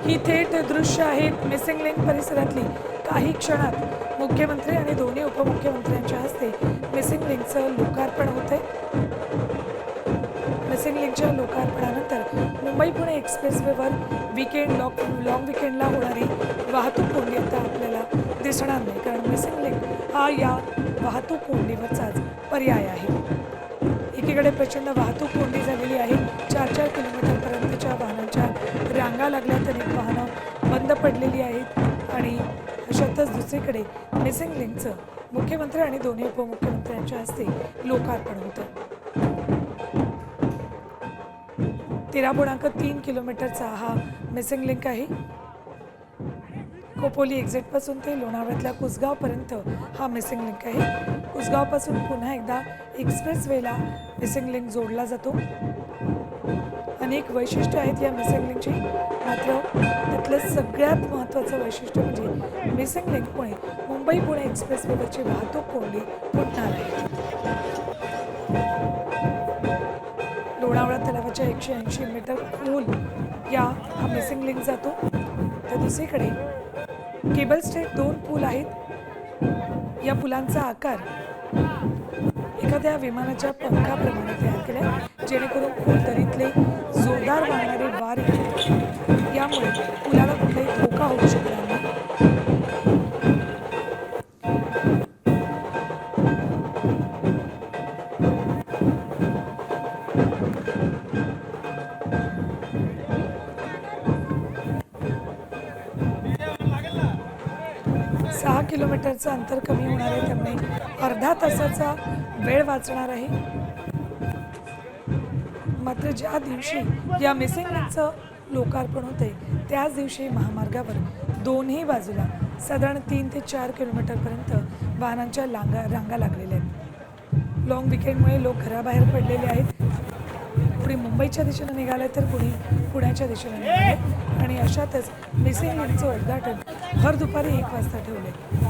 ही थेट दृश्य आहेत मिसिंग लिंक परिसरातली। काही क्षणात मुख्यमंत्री आणि दोन्ही उपमुख्यमंत्र्यांच्या हस्ते मिसिंग लिंकचं लोकार्पण होते। मिसिंग लिंकच्या लोकार्पणानंतर मुंबई पुणे एक्सप्रेसवेवर लॉंग विकेंडला होणारी वाहतूक कोंडी आता आपल्याला दिसणार नाही, कारण मिसिंग लिंक हा या वाहतूक कोंडीवरचाच पर्याय आहे। एकीकडे प्रचंड वाहतूक कोंडी झालेली आहे। 4-4 किलोमीटरपर्यंतच्या वाहनांच्या रांगा लागल्यात, अनेक वाहनं बंद पडलेली आहेत आणि अशातच दुसरीकडे मिसिंग लिंकचं मुख्यमंत्री आणि दोन्ही उपमुख्यमंत्र्यांच्या हस्ते लोकार्पण होतं। 13.3 किलोमीटरचा हा मिसिंग लिंक आहे। खोपोली एक्झिटपासून ते लोणावळ्यातल्या कुसगावपर्यंत हा मिसिंग लिंक आहे। कुसगावपासून पुन्हा एकदा एक्सप्रेसवेला मिसिंग लिंक जोडला जातो। अनेक वैशिष्ट्य आहेत या मिसिंग लिंकची, मात्र त्यातलं सगळ्यात महत्त्वाचं वैशिष्ट्य म्हणजे मिसिंग लिंकमुळे मुंबई पुणे एक्सप्रेसवेवरची वाहतूक कोंडी फुटणार आहे। लोणावळा तलावाच्या 180 मीटर खोल हा मिसिंग लिंक जातो। तर दुसरीकडे केबल स्टेट 2 पूल आहेत। या पुलांचा आकार एखाद्या विमानाच्या पंखाप्रमाणे तयार केला, जेणेकरून खोल दरीतले जोरदार वाहणारे वारे यामुळे पुलाला कुठलाही धोका होऊ शकणार नाही। 6 किलोमीटरचं अंतर कमी होणार आहे, त्यामुळे अर्धा तासाचा वेळ वाचणार आहे। मात्र ज्या दिवशी या मिसिंग लिंकचं लोकार्पण होते त्याच दिवशी महामार्गावर दोन्ही बाजूला साधारण 3 ते 4 किलोमीटरपर्यंत वाहनांच्या रांगा लागलेल्या आहेत। लॉंग विकेंडमुळे लोक घराबाहेर पडलेले आहेत। कुणी मुंबईच्या दिशेने निघाले तर कुणी पुण्याच्या दिशेने निघाले आणि अशातच मिसिंग लिंकचं उद्घाटन भर दुपारी 1 वाजता ठेवले।